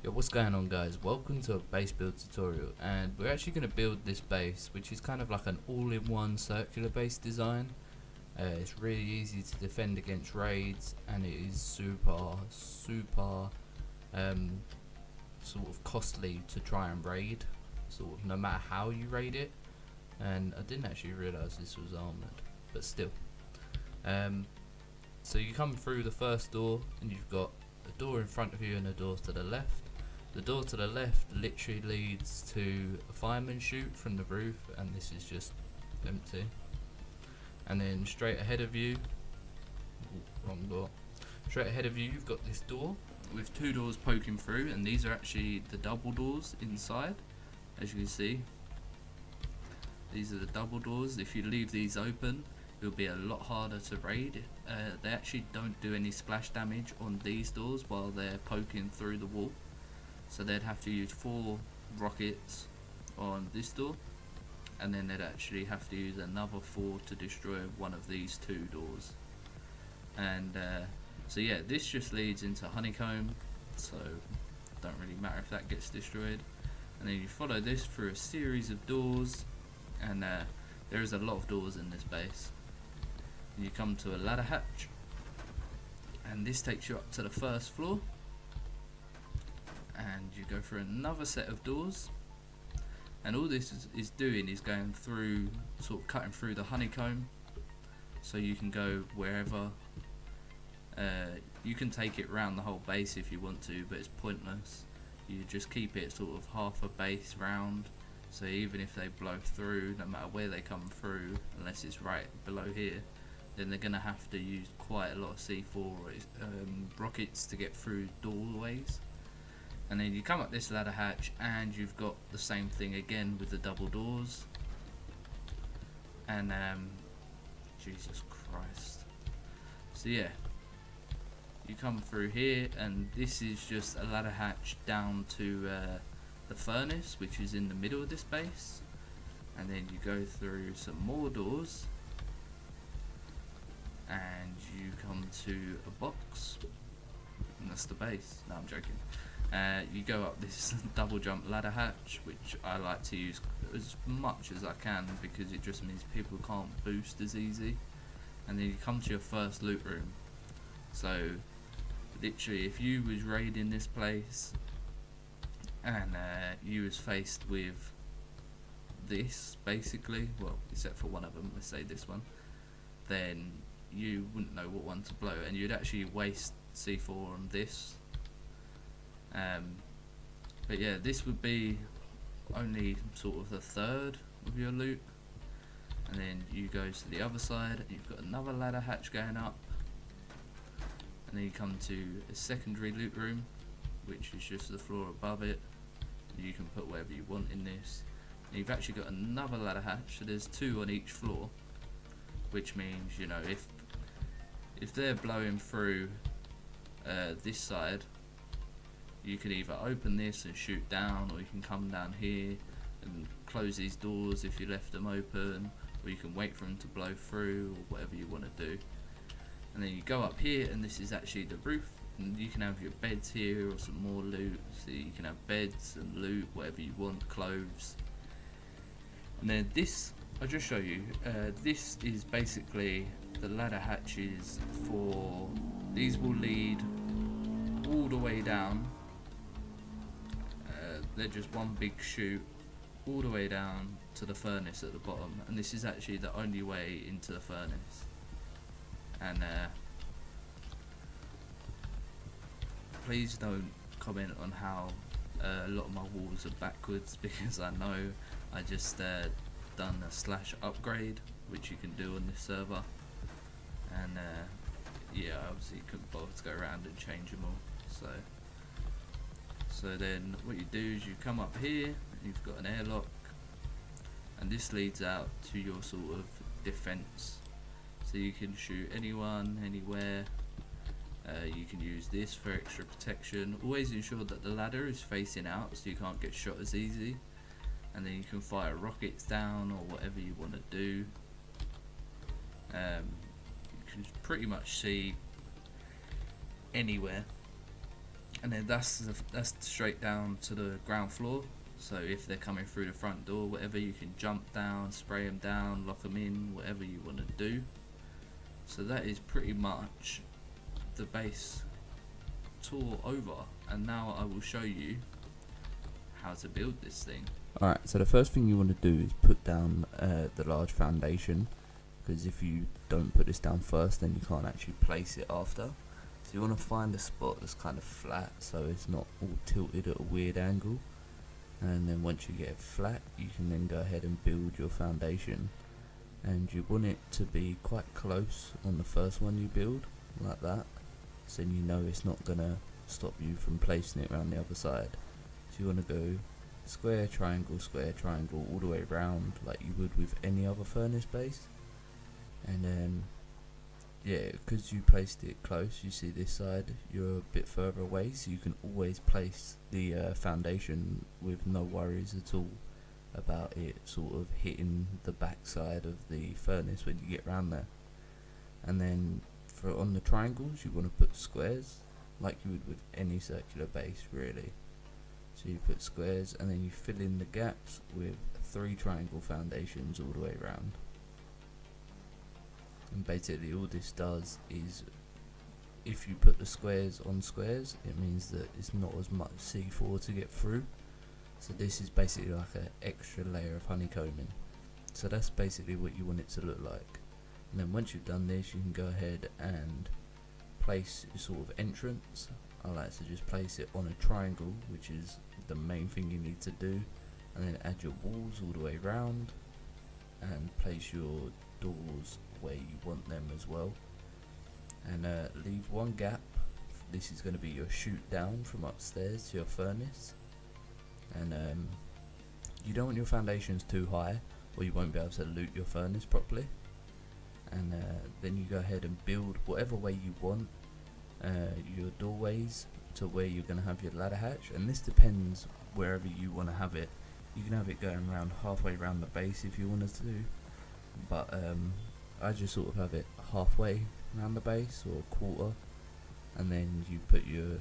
Yo, what's going on, guys? Welcome to a base build tutorial, and we're actually going to build this base, which is kind of like an all-in-one circular base design. It's really easy to defend against raids, and it is super um, sort of costly to try and raid, sort of no matter how you raid it. And I didn't actually realise this was armoured, but still. So you come through the first door, and you've got a door in front of you and a door to the left. The door to the left literally leads to a fireman chute from the roof, and this is just empty. And then straight ahead of you, wrong door. Straight ahead of you, you've got this door with two doors poking through, and these are actually the double doors inside. As you can see, these are the double doors. If you leave these open, it'll be a lot harder to raid. They actually don't do any splash damage on these doors while they're poking through the wall. So they'd have to use 4 rockets on this door, and then they'd actually have to use another 4 to destroy one of these 2 doors. And so yeah, this just leads into honeycomb, so it don't really matter if that gets destroyed. And then you follow this through a series of doors, and there is a lot of doors in this base. And you come to a ladder hatch, and this takes you up to the first floor. And you go through another set of doors, and all this is doing is going through, sort of cutting through the honeycomb, so you can go wherever. You can take it round the whole base if you want to, but it's pointless. You just keep it sort of half a base round, so even if they blow through, no matter where they come through, unless it's right below here, then they're going to have to use quite a lot of C4 rockets to get through doorways. And then you come up this ladder hatch, and you've got the same thing again with the double doors. And Jesus Christ. So yeah, you come through here, and this is just a ladder hatch down to the furnace, which is in the middle of this base. And then you go through some more doors, and you come to a box, and that's the base. No, I'm joking. You go up this double jump ladder hatch, which I like to use as much as I can because it just means people can't boost as easy. And then you come to your first loot room. So literally, if you was raiding this place and you was faced with this, basically, well, except for one of them, let's say this one, then you wouldn't know what one to blow, and you'd actually waste C4 on this. But yeah, this would be only sort of the third of your loot, and then you go to the other side, and you've got another ladder hatch going up, and then you come to a secondary loot room, which is just the floor above it. You can put whatever you want in this, and you've actually got another ladder hatch, so there's 2 on each floor, which means, you know, if they're blowing through this side, you can either open this and shoot down, or you can come down here and close these doors if you left them open, or you can wait for them to blow through, or whatever you want to do. And then you go up here, and this is actually the roof, and you can have your beds here or some more loot. So you can have beds and loot, whatever you want, clothes. And then this, I'll just show you, this is basically the ladder hatches for, these will lead all the way down. They're just one big chute all the way down to the furnace at the bottom, and this is actually the only way into the furnace. And please don't comment on how a lot of my walls are backwards, because I know I just done a slash upgrade, which you can do on this server, and yeah, obviously couldn't bother to go around and change them all. So then what you do is you come up here, and you've got an airlock, and this leads out to your sort of defense. So you can shoot anyone, anywhere. You can use this for extra protection. Always ensure that the ladder is facing out so you can't get shot as easy. And then you can fire rockets down or whatever you want to do. You can pretty much see anywhere. and then that's straight down to the ground floor. So if they're coming through the front door, whatever, you can jump down, spray them down, lock them in, whatever you want to do. So that is pretty much the base tour over, and now I will show you how to build this thing. Alright, so the first thing you want to do is put down the large foundation, because if you don't put this down first, then you can't actually place it after. So you want to find a spot that's kind of flat, so it's not all tilted at a weird angle. And then once you get it flat, you can then go ahead and build your foundation. And you want it to be quite close on the first one you build, like that. So then you know it's not going to stop you from placing it around the other side. So you want to go square, triangle, all the way around, like you would with any other furnace base. And then, yeah, because you placed it close, you see this side, you're a bit further away, so you can always place the foundation with no worries at all about it sort of hitting the back side of the furnace when you get around there. And then for on the triangles, you want to put squares like you would with any circular base, really. So you put squares and then you fill in the gaps with 3 triangle foundations all the way around. And basically all this does is, if you put the squares on squares, it means that it's not as much C4 to get through. So this is basically like an extra layer of honeycombing. So that's basically what you want it to look like. And then once you've done this, you can go ahead and place your sort of entrance. I like to just place it on a triangle, which is the main thing you need to do. And then add your walls all the way around and place your doors where you want them as well. And leave one gap. This is going to be your chute down from upstairs to your furnace. And you don't want your foundations too high, or you won't be able to loot your furnace properly. And then you go ahead and build whatever way you want your doorways to where you're going to have your ladder hatch. And this depends wherever you want to have it. You can have it going around halfway around the base if you wanted to, but I just sort of have it halfway around the base, or a quarter, and then you put your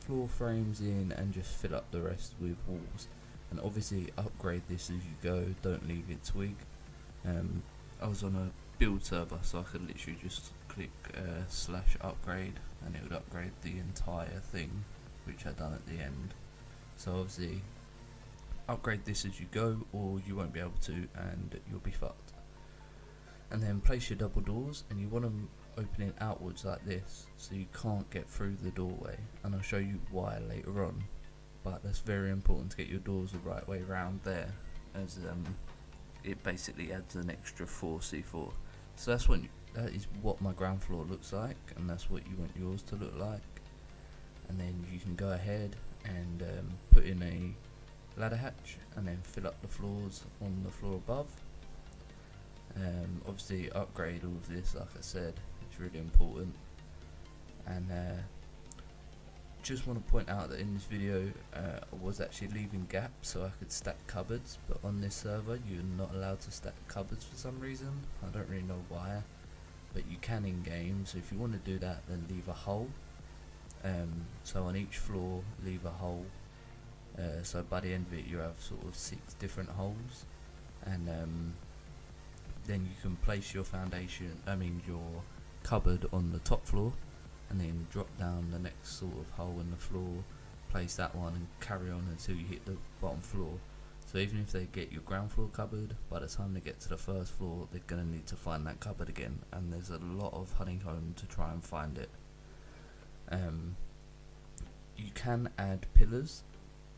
floor frames in and just fill up the rest with walls. And obviously upgrade this as you go, don't leave it twig. I was on a build server, so I could literally just click /upgrade and it would upgrade the entire thing, which I done at the end. So obviously upgrade this as you go, or you won't be able to and you'll be fucked. And then place your double doors, and you want them opening outwards like this, so you can't get through the doorway, and I'll show you why later on. But that's very important to get your doors the right way around there, as it basically adds an extra 4 C4. So that is what my ground floor looks like, and that's what you want yours to look like. And then you can go ahead and put in a ladder hatch, and then fill up the floors on the floor above. Obviously upgrade all of this, like I said, it's really important. And just want to point out that in this video I was actually leaving gaps so I could stack cupboards, but on this server you're not allowed to stack cupboards for some reason. I don't really know why, but you can in game. So if you want to do that, then leave a hole. So on each floor leave a hole, so by the end of it you have sort of 6 different holes. And then you can place your your cupboard on the top floor, and then drop down the next sort of hole in the floor, place that one, and carry on until you hit the bottom floor. So even if they get your ground floor cupboard, by the time they get to the first floor, they're going to need to find that cupboard again, and there's a lot of honeycomb to try and find it. You can add pillars.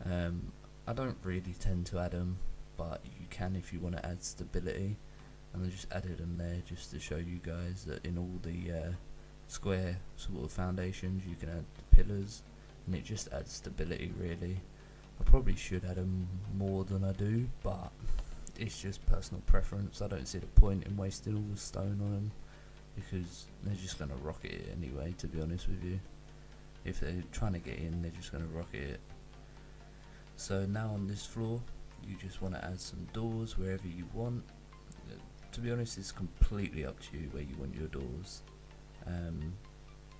I don't really tend to add them, but you can if you want to add stability. And I just added them there just to show you guys that in all the square sort of foundations you can add the pillars, and it just adds stability really. I probably should add them more than I do, but it's just personal preference. I don't see the point in wasting all the stone on them, because they're just going to rocket it anyway, to be honest with you. If they're trying to get in, they're just going to rocket it. So now on this floor you just want to add some doors wherever you want. To be honest, it's completely up to you where you want your doors,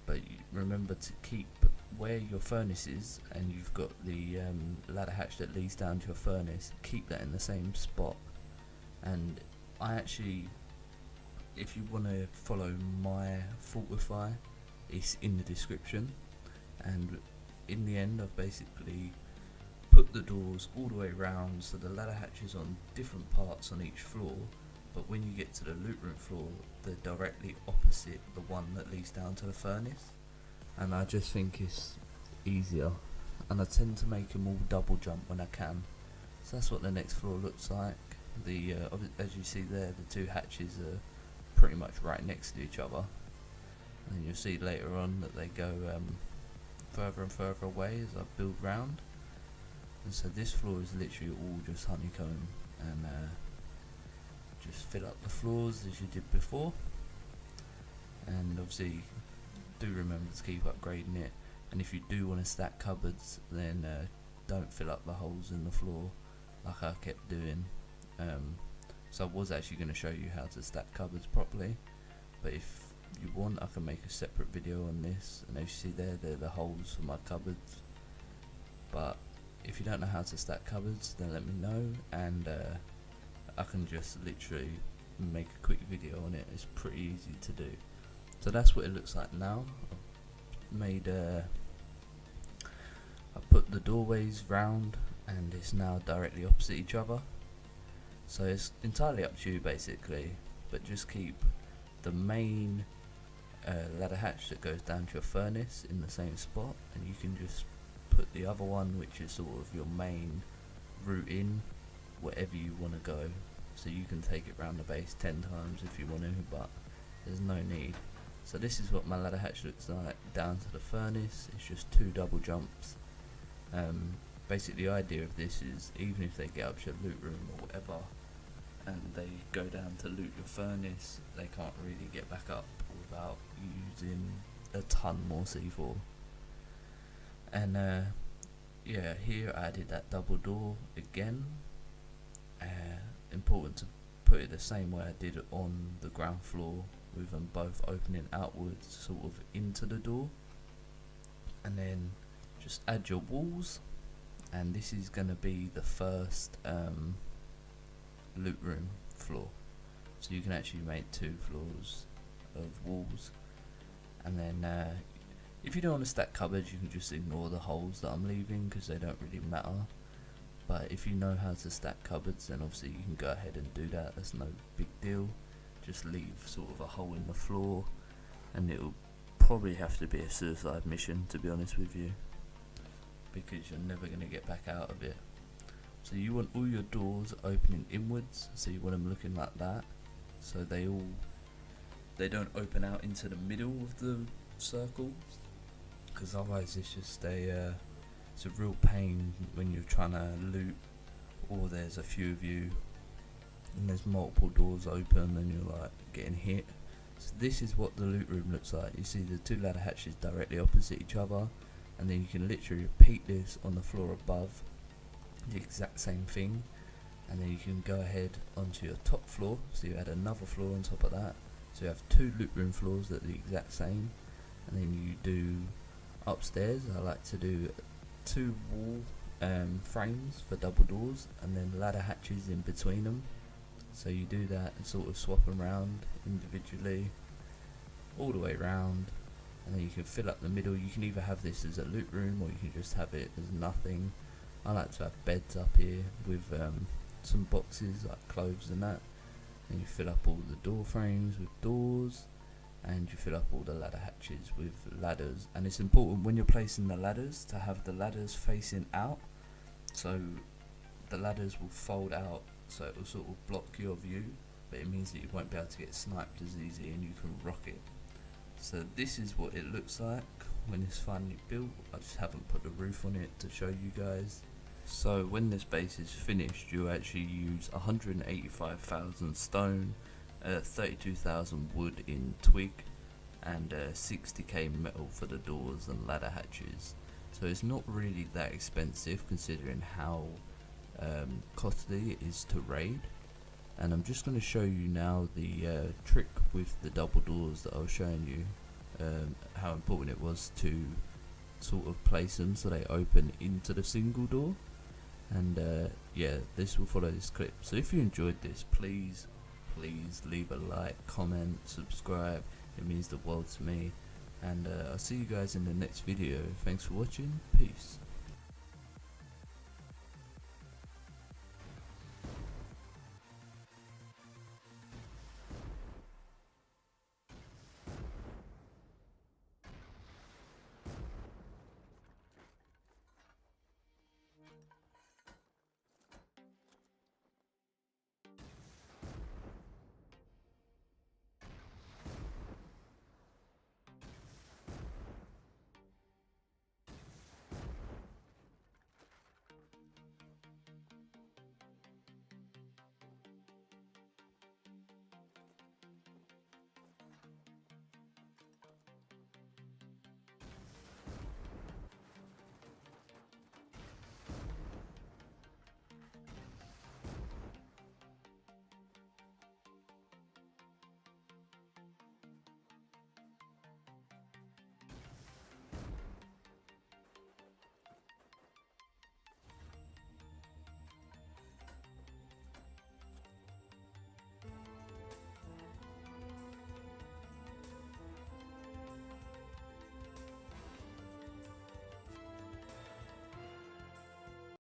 but remember to keep where your furnace is, and you've got the ladder hatch that leads down to your furnace, keep that in the same spot. And I actually, if you want to follow my Faultify, it's in the description. And in the end, I've basically put the doors all the way around, so the ladder hatch is on different parts on each floor, but when you get to the loot room floor, they're directly opposite the one that leads down to the furnace. And I just think it's easier, and I tend to make them all double jump when I can. So that's what the next floor looks like. The as you see there, the two hatches are pretty much right next to each other, and you'll see later on that they go further and further away as I build round. And so this floor is literally all just honeycomb, and just fill up the floors as you did before. And obviously do remember to keep upgrading it, and if you do want to stack cupboards, then don't fill up the holes in the floor like I kept doing. So I was actually going to show you how to stack cupboards properly, but if you want, I can make a separate video on this. And as you see there, they're the holes for my cupboards. But if you don't know how to stack cupboards, then let me know, and I can just literally make a quick video on it. It's pretty easy to do. So that's what it looks like now. I've made I put the doorways round, and it's now directly opposite each other. So it's entirely up to you basically, but just keep the main ladder hatch that goes down to your furnace in the same spot, and you can just put the other one, which is sort of your main route in, wherever you want to go. So you can take it round the base 10 times if you want to, but there's no need. So this is what my ladder hatch looks like down to the furnace. It's just 2 double jumps. Basically the idea of this is, even if they get up to your loot room or whatever, and they go down to loot your furnace, they can't really get back up without using a ton more C4. And yeah, here I added that double door again. Important to put it the same way I did it on the ground floor, with them both opening outwards sort of into the door. And then just add your walls, and this is going to be the first loot room floor, so you can actually make 2 floors of walls. And then if you don't want to stack cupboards, you can just ignore the holes that I'm leaving because they don't really matter. But if you know how to stack cupboards, then obviously you can go ahead and do that. That's no big deal. Just leave sort of a hole in the floor, and it'll probably have to be a suicide mission, to be honest with you, because you're never going to get back out of it. So you want all your doors opening inwards, so you want them looking like that, so they don't open out into the middle of the circle, because otherwise it's just it's a real pain when you're trying to loot, or there's a few of you and there's multiple doors open and you're like getting hit. So this is what the loot room looks like. You see the 2 ladder hatches directly opposite each other, and then you can literally repeat this on the floor above, the exact same thing. And then you can go ahead onto your top floor, so you add another floor on top of that, so you have 2 loot room floors that are the exact same. And then you do upstairs, I like to do 2 wall frames for double doors, and then ladder hatches in between them. So you do that and sort of swap them around individually all the way around, and then you can fill up the middle. You can either have this as a loot room, or you can just have it as nothing. I like to have beds up here with some boxes like clothes and that, and you fill up all the door frames with doors, and you fill up all the ladder hatches with ladders. And it's important when you're placing the ladders to have the ladders facing out, so the ladders will fold out, so it will sort of block your view, but it means that you won't be able to get sniped as easy, and you can rock it. So this is what it looks like when it's finally built. I just haven't put the roof on it to show you guys. So when this base is finished, you actually use 185,000 stone, 32,000 wood in twig, and 60k metal for the doors and ladder hatches. So it's not really that expensive considering how costly it is to raid. And I'm just going to show you now the trick with the double doors that I was showing you, how important it was to sort of place them so they open into the single door. And yeah, this will follow this clip. So if you enjoyed this, please leave a like, comment, subscribe. It means the world to me. And I'll see you guys in the next video. Thanks for watching. Peace.